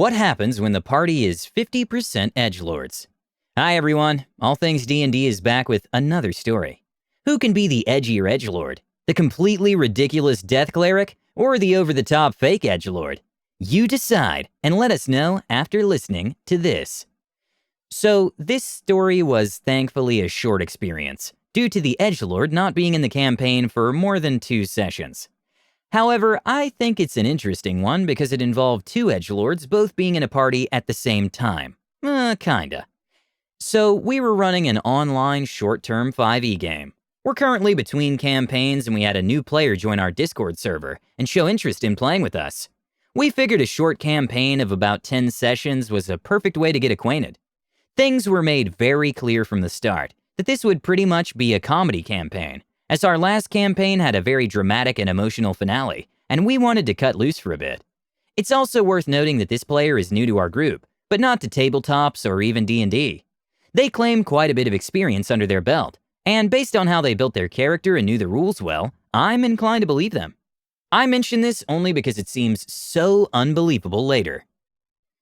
What happens when the party is 50% edgelords? Hi everyone, All Things D&D is back with another story. Who can be the edgier edgelord? The completely ridiculous death cleric or the over-the-top fake edgelord? You decide and let us know after listening to this. So this story was thankfully a short experience, due to the edgelord not being in the campaign for more than 2 sessions. However, I think it's an interesting one because it involved 2 edgelords both being in a party at the same time. Kinda. So we were running an online short-term 5e game. We're currently between campaigns and we had a new player join our Discord server and show interest in playing with us. We figured a short campaign of about 10 sessions was a perfect way to get acquainted. Things were made very clear from the start that this would pretty much be a comedy campaign, as our last campaign had a very dramatic and emotional finale, and we wanted to cut loose for a bit. It's also worth noting that this player is new to our group, but not to tabletops or even D&D. They claim quite a bit of experience under their belt, and based on how they built their character and knew the rules well, I'm inclined to believe them. I mention this only because it seems so unbelievable later.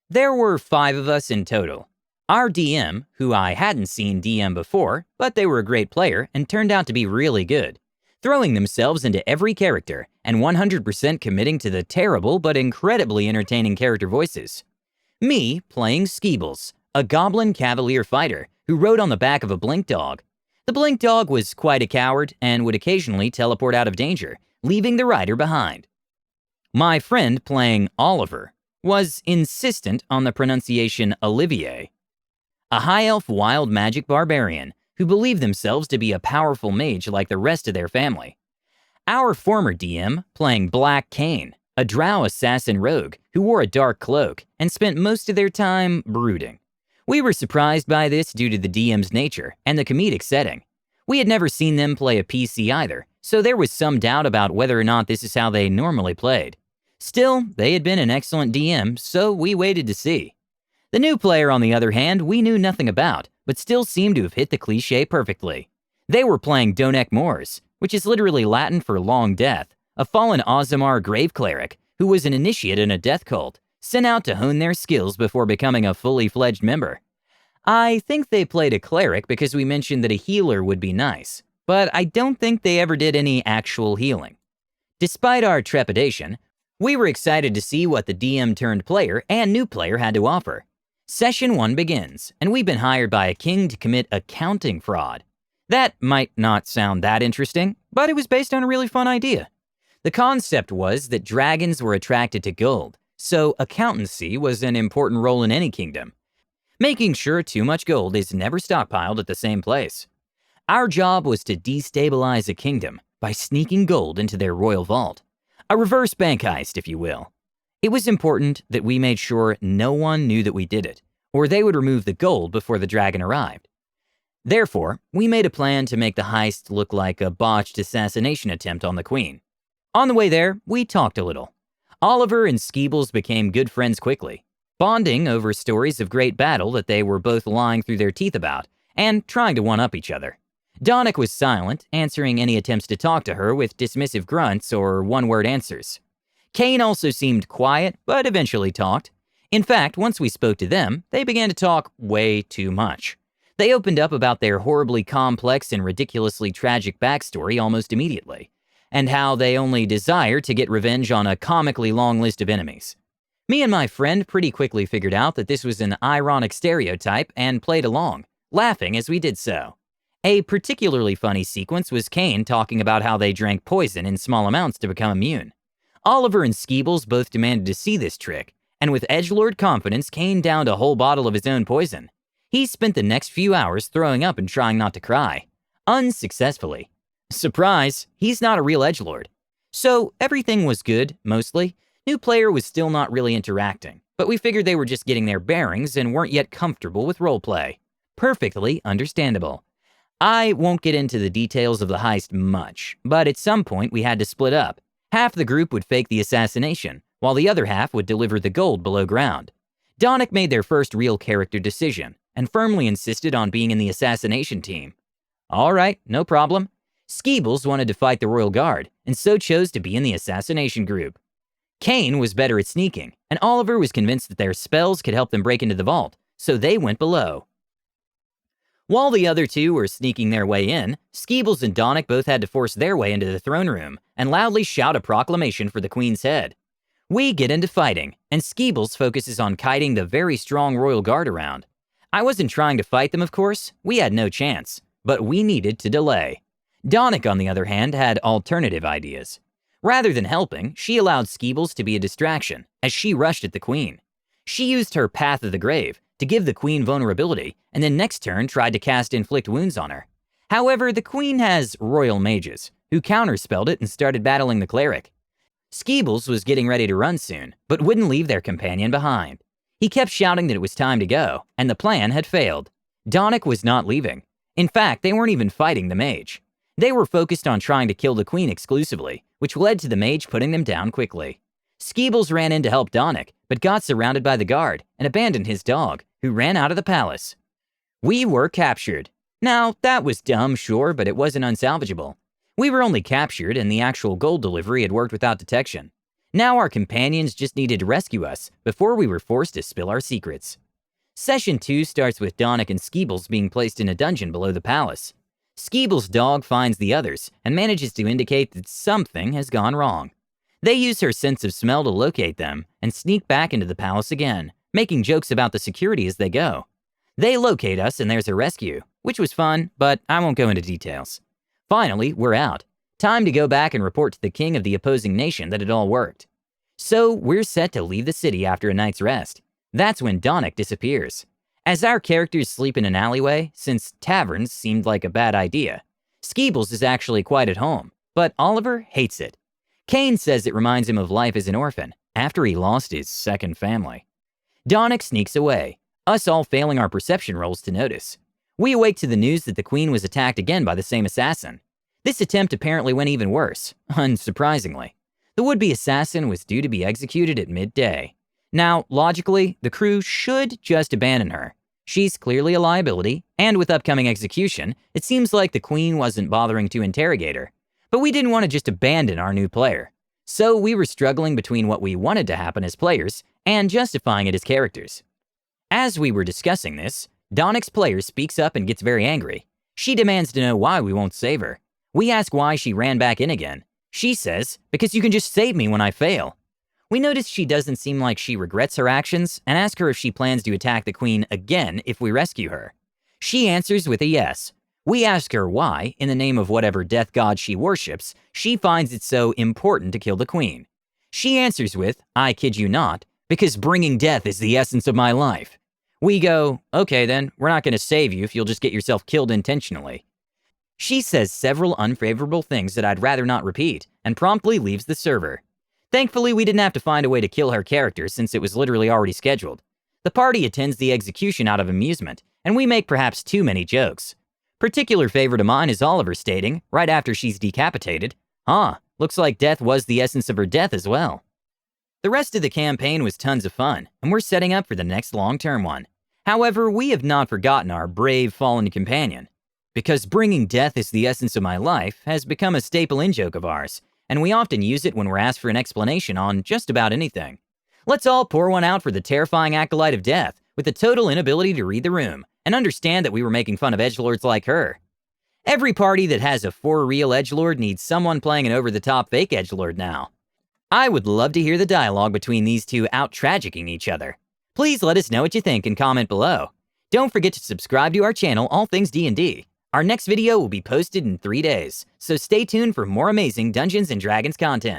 There were 5 of us in total. Our DM, who I hadn't seen DM before, but they were a great player and turned out to be really good, throwing themselves into every character and 100% committing to the terrible but incredibly entertaining character voices. Me playing Skeebles, a goblin cavalier fighter who rode on the back of a blink dog. The blink dog was quite a coward and would occasionally teleport out of danger, leaving the rider behind. My friend playing Oliver was insistent on the pronunciation Olivier, a high-elf wild magic barbarian who believed themselves to be a powerful mage like the rest of their family. Our former DM playing Black Cane, a drow assassin rogue who wore a dark cloak and spent most of their time brooding. We were surprised by this due to the DM's nature and the comedic setting. We had never seen them play a PC either, so there was some doubt about whether or not this is how they normally played. Still, they had been an excellent DM, so we waited to see. The new player, on the other hand, we knew nothing about, but still seemed to have hit the cliché perfectly. They were playing Donek Mors, which is literally Latin for long death, a fallen Ozamar grave cleric who was an initiate in a death cult, sent out to hone their skills before becoming a fully fledged member. I think they played a cleric because we mentioned that a healer would be nice, but I don't think they ever did any actual healing. Despite our trepidation, we were excited to see what the DM turned player and new player had to offer. Session 1 begins, and we've been hired by a king to commit accounting fraud. That might not sound that interesting, but it was based on a really fun idea. The concept was that dragons were attracted to gold, so accountancy was an important role in any kingdom, making sure too much gold is never stockpiled at the same place. Our job was to destabilize a kingdom by sneaking gold into their royal vault. A reverse bank heist, if you will. It was important that we made sure no one knew that we did it, or they would remove the gold before the dragon arrived. Therefore, we made a plan to make the heist look like a botched assassination attempt on the queen. On the way there, we talked a little. Oliver and Skeebles became good friends quickly, bonding over stories of great battle that they were both lying through their teeth about, and trying to one-up each other. Donek was silent, answering any attempts to talk to her with dismissive grunts or one-word answers. Kane also seemed quiet, but eventually talked. In fact, once we spoke to them, they began to talk way too much. They opened up about their horribly complex and ridiculously tragic backstory almost immediately, and how they only desire to get revenge on a comically long list of enemies. Me and my friend pretty quickly figured out that this was an ironic stereotype and played along, laughing as we did so. A particularly funny sequence was Kane talking about how they drank poison in small amounts to become immune. Oliver and Skeebles both demanded to see this trick, and with edgelord confidence, Kane downed a whole bottle of his own poison. He spent the next few hours throwing up and trying not to cry. Unsuccessfully. Surprise, he's not a real edgelord. So everything was good, mostly. New player was still not really interacting, but we figured they were just getting their bearings and weren't yet comfortable with roleplay. Perfectly understandable. I won't get into the details of the heist much, but at some point we had to split up. Half the group would fake the assassination, while the other half would deliver the gold below ground. Donek made their first real character decision, and firmly insisted on being in the assassination team. All right, no problem. Skeebles wanted to fight the Royal Guard, and so chose to be in the assassination group. Kane was better at sneaking, and Oliver was convinced that their spells could help them break into the vault, so they went below. While the other two were sneaking their way in, Skeebles and Donnic both had to force their way into the throne room and loudly shout a proclamation for the Queen's head. We get into fighting, and Skeebles focuses on kiting the very strong royal guard around. I wasn't trying to fight them, of course. We had no chance, but we needed to delay. Donnic, on the other hand, had alternative ideas. Rather than helping, she allowed Skeebles to be a distraction as she rushed at the Queen. She used her Path of the Grave to give the Queen vulnerability, and then next turn tried to cast Inflict Wounds on her. However, the Queen has royal mages, who counterspelled it and started battling the cleric. Skeebles was getting ready to run soon, but wouldn't leave their companion behind. He kept shouting that it was time to go, and the plan had failed. Donnic was not leaving. In fact, they weren't even fighting the mage. They were focused on trying to kill the Queen exclusively, which led to the mage putting them down quickly. Skeebles ran in to help Donnic, but got surrounded by the guard and abandoned his dog, who ran out of the palace. We were captured. Now, that was dumb, sure, but it wasn't unsalvageable. We were only captured, and the actual gold delivery had worked without detection. Now our companions just needed to rescue us before we were forced to spill our secrets. Session 2 starts with Donnic and Skeebles being placed in a dungeon below the palace. Skeebles' dog finds the others and manages to indicate that something has gone wrong. They use her sense of smell to locate them and sneak back into the palace again, making jokes about the security as they go. They locate us and there's a rescue, which was fun, but I won't go into details. Finally, we're out. Time to go back and report to the king of the opposing nation that it all worked. So we're set to leave the city after a night's rest. That's when Donnic disappears. As our characters sleep in an alleyway, since taverns seemed like a bad idea, Skeebles is actually quite at home, but Oliver hates it. Kane says it reminds him of life as an orphan after he lost his second family. Donnic sneaks away, us all failing our perception rolls to notice. We awake to the news that the Queen was attacked again by the same assassin. This attempt apparently went even worse, unsurprisingly. The would-be assassin was due to be executed at midday. Now, logically, the crew should just abandon her. She's clearly a liability, and with upcoming execution, it seems like the Queen wasn't bothering to interrogate her. But we didn't want to just abandon our new player. So we were struggling between what we wanted to happen as players and justifying it as characters. As we were discussing this, Donnic's player speaks up and gets very angry. She demands to know why we won't save her. We ask why she ran back in again. She says, "Because you can just save me when I fail." We notice she doesn't seem like she regrets her actions and ask her if she plans to attack the Queen again if we rescue her. She answers with a yes. We ask her why, in the name of whatever death god she worships, she finds it so important to kill the Queen. She answers with, "I kid you not, because bringing death is the essence of my life." We go, "Okay then, we're not going to save you if you'll just get yourself killed intentionally." She says several unfavorable things that I'd rather not repeat, and promptly leaves the server. Thankfully, we didn't have to find a way to kill her character since it was literally already scheduled. The party attends the execution out of amusement, and we make perhaps too many jokes. Particular favorite of mine is Oliver stating, right after she's decapitated, looks like death was the essence of her death as well." The rest of the campaign was tons of fun, and we're setting up for the next long-term one. However, we have not forgotten our brave fallen companion. Because bringing death is the essence of my life has become a staple in-joke of ours, and we often use it when we're asked for an explanation on just about anything. Let's all pour one out for the terrifying acolyte of death with a total inability to read the room and understand that we were making fun of edgelords like her. Every party that has a for-real edgelord needs someone playing an over-the-top fake edgelord now. I would love to hear the dialogue between these two out-tragicking each other. Please let us know what you think and comment below. Don't forget to subscribe to our channel, All Things D&D. Our next video will be posted in 3 days, so stay tuned for more amazing Dungeons & Dragons content.